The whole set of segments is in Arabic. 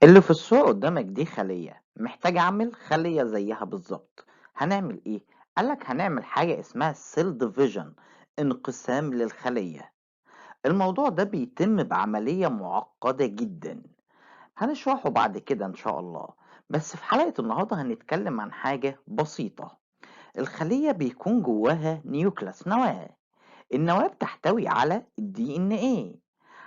اللي في الصورة قدامك دي خلية محتاج أعمل خلية زيها بالظبط. هنعمل إيه؟ قالك هنعمل حاجة اسمها سيل ديفيجن، انقسام للخلية. الموضوع ده بيتم بعملية معقدة جدا، هنشرحه بعد كده إن شاء الله. بس في حلقة النهاردة هنتكلم عن حاجة بسيطة. الخلية بيكون جواها نيوكلاس، نواة. النواة بتحتوي على الدي ان ايه.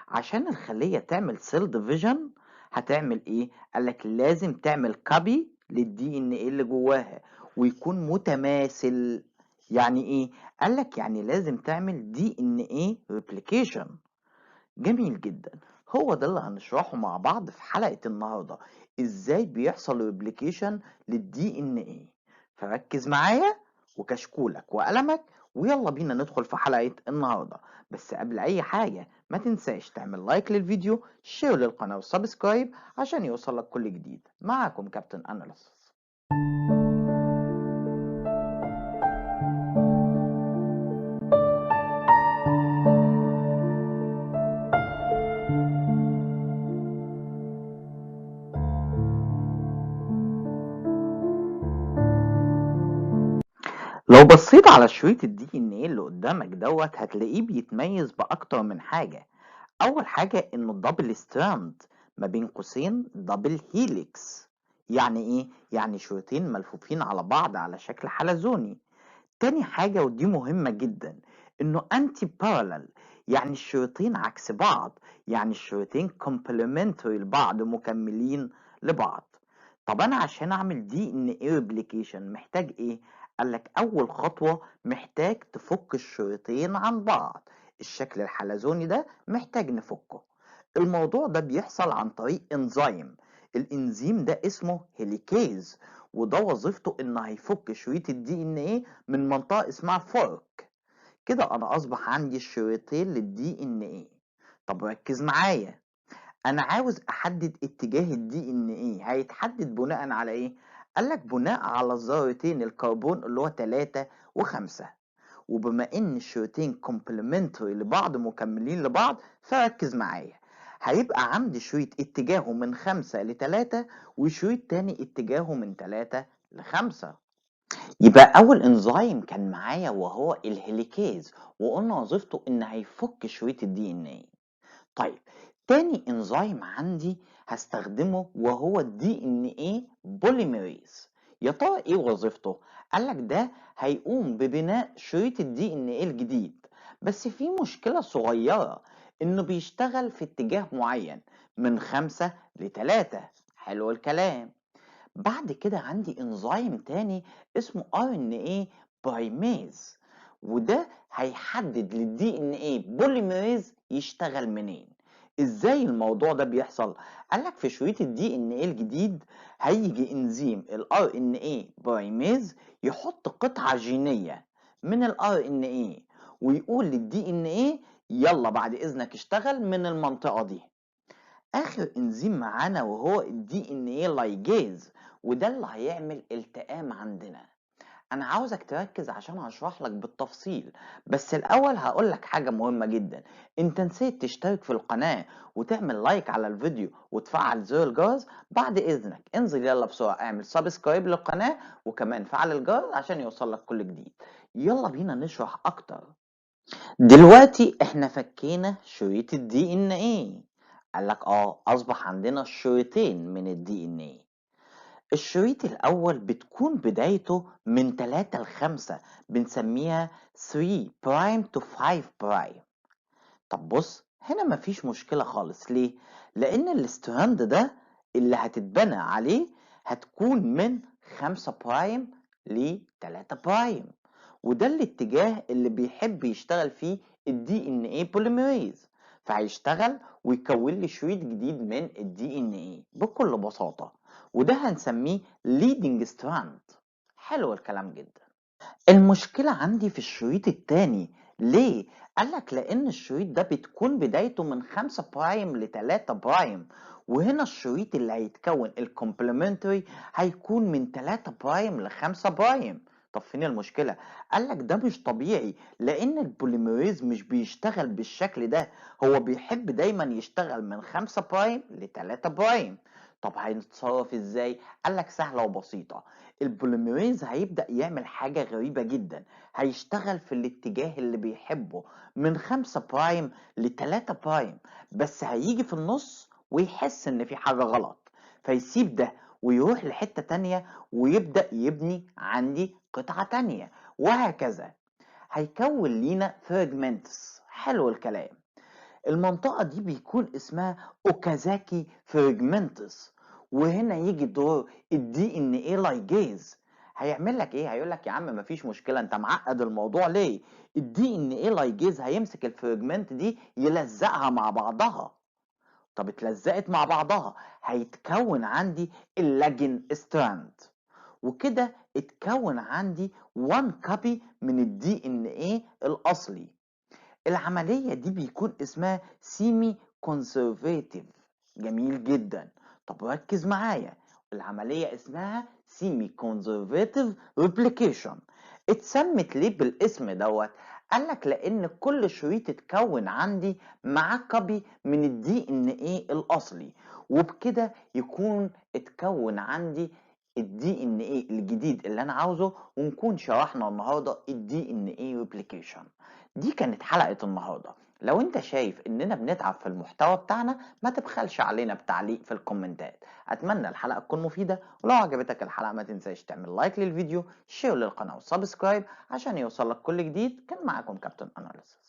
عشان الخلية تعمل سيل ديفيجن هتعمل ايه؟ قالك لازم تعمل كابي للدي ان ايه اللي جواها ويكون متماثل. يعني ايه؟ قالك يعني لازم تعمل دي ان ايه ريبليكيشن. جميل جدا. هو ده اللي هنشرحه مع بعض في حلقة النهاردة، ازاي بيحصل ريبليكيشن للدي ان ايه. فركز معايا وكشكولك وقلمك، ويلا بينا ندخل في حلقة النهاردة. بس قبل اي حاجة ما تنساش تعمل لايك للفيديو، شير للقناة وسبسكرايب عشان يوصلك كل جديد. معاكم كابتن اناليسس. لو بصيت على شريط الدي ان ايه اللي قدامك هتلاقيه بيتميز باكتر من حاجة. اول حاجة انه الدبل ستراند، ما بين قوسين دبل هيليكس. يعني ايه؟ يعني شريطين ملفوفين على بعض على شكل حلزوني. تاني حاجة ودي مهمة جدا، انه انتي بارالل، يعني الشريطين عكس بعض، يعني الشريطين كومبلمنتري لبعض، مكملين لبعض. طب انا عشان اعمل دي ان ايه ريبليكيشن محتاج ايه؟ قالك اول خطوة محتاج تفك الشريطين عن بعض. الشكل الحلزوني ده محتاج نفكه. الموضوع ده بيحصل عن طريق انزيم. الانزيم ده اسمه هيليكيز، وده وظيفته انه هيفك شريط الدي ان ايه من منطقة اسمها فورك. كده انا اصبح عندي الشريطين للدي ان ايه. طب ركز معايا، انا عاوز احدد اتجاه الدي ان ايه. هيتحدد بناء على ايه؟ قالك بناء على ذرتين الكربون اللي هو 3 و5. وبما ان الشريطين كومبلمنتري لبعض، مكملين لبعض، فركز معايا. هيبقى عندي شريط اتجاهه من 5 ل3، وشريط تاني اتجاهه من 3 ل5. يبقى اول انزيم كان معايا وهو الهيليكيز، وقلنا وظيفته ان هيفك شريط الدي ان ايه. طيب، تاني انزيم عندي هستخدمه وهو الدي ان ايه بوليميريز. يا ترى ايه وظيفته؟ قالك ده هيقوم ببناء شريط الدي ان ايه الجديد. بس في مشكلة صغيرة، انه بيشتغل في اتجاه معين من 5 ل3. حلو الكلام. بعد كده عندي انزيم تاني اسمه ار ان ايه برايميز، وده هيحدد للدي ان ايه بوليميريز يشتغل منين. ازاي الموضوع ده بيحصل؟ قالك في شريط الدي ان ايه الجديد هيجي انزيم الار ان ايه برايميز يحط قطعة جينية من الار ان ايه، ويقول للدي ان ايه يلا بعد اذنك اشتغل من المنطقة دي. اخر انزيم معانا وهو الدي ان ايه لايجيز، وده اللي هيعمل التئام عندنا. انا عاوزك تركز عشان هشرح لك بالتفصيل. بس الاول هقول لك حاجه مهمه جدا. انت نسيت تشترك في القناه وتعمل لايك على الفيديو وتفعل زر الجرس. بعد اذنك انزل يلا بسرعه اعمل سبسكرايب للقناه، وكمان فعل الجرس عشان يوصل لك كل جديد. يلا بينا نشرح اكتر. دلوقتي احنا فكينا شريط الدي ان ايه. قالك اصبح عندنا شريطين من الدي ان ايه. الشريط الاول بتكون بدايته من 3 ل 5، بنسميها 3 برايم تو 5 برايم. طب بص هنا مفيش مشكلة خالص. ليه؟ لان الاستراند ده اللي هتتبنى عليه هتكون من 5 برايم ل 3 برايم، وده الاتجاه اللي بيحب يشتغل فيه الدي ان ايه بوليميريز. فهيشتغل ويكون لي شريط جديد من الدي ان ايه بكل بساطة، وده هنسميه leading strand. حلو الكلام جدا. المشكلة عندي في الشريط التاني. ليه؟ قالك لأن الشريط ده بتكون بدايته من 5 برايم ل3 برايم، وهنا الشريط اللي هيتكون الكومبلمنتري هيكون من 3 برايم ل5 برايم. طب فين المشكلة؟ قالك ده مش طبيعي، لأن البوليميريز مش بيشتغل بالشكل ده. هو بيحب دايما يشتغل من 5 برايم ل3 برايم. طب هنتصرف ازاي؟ قالك سهلة وبسيطة. البوليميريز هيبدأ يعمل حاجة غريبة جدا، هيشتغل في الاتجاه اللي بيحبه من 5 برايم ل 3 برايم، بس هيجي في النص ويحس ان في حاجة غلط، فيسيب ده ويروح لحتة تانية ويبدأ يبني عندي قطعة تانية، وهكذا. هيكون لينا فراجمنتس. حلو الكلام. المنطقة دي بيكون اسمها اوكازاكي فيرجمنتس. وهنا يجي دور الدي ان ايه لايجيز. هيعمل لك ايه؟ هيقول لك يا عم مفيش مشكلة، انت معقد الموضوع ليه؟ الدي ان ايه لايجيز هيمسك الفيرجمنت دي يلزقها مع بعضها. طب اتلزقت مع بعضها، هيتكون عندي اللاجن ستراند، وكده اتكون عندي 1 كوبي من الدي ان ايه الاصلي. العملية دي بيكون اسمها سيمي كونسرفاتيف. جميل جدا. طب ركز معايا، العملية اسمها سيمي كونسرفاتيف ريبليكيشن. اتسمت ليه بالاسم دوت؟ قالك لان كل شريط اتكون عندي مع كوبي من الدي ان ايه الاصلي، وبكده يكون اتكون عندي الدي ان ايه الجديد اللي انا عاوزه، ونكون شرحنا النهارده الدي ان ايه ريبليكيشن. دي كانت حلقة النهاردة. لو انت شايف اننا بنتعب في المحتوى بتاعنا، ما تبخلش علينا بتعليق في الكومنتات. اتمنى الحلقة تكون مفيدة، ولو عجبتك الحلقة ما تنساش تعمل لايك للفيديو، شير للقناة وسبسكرايب عشان يوصلك كل جديد. كان معاكم كابتن اناليسيس.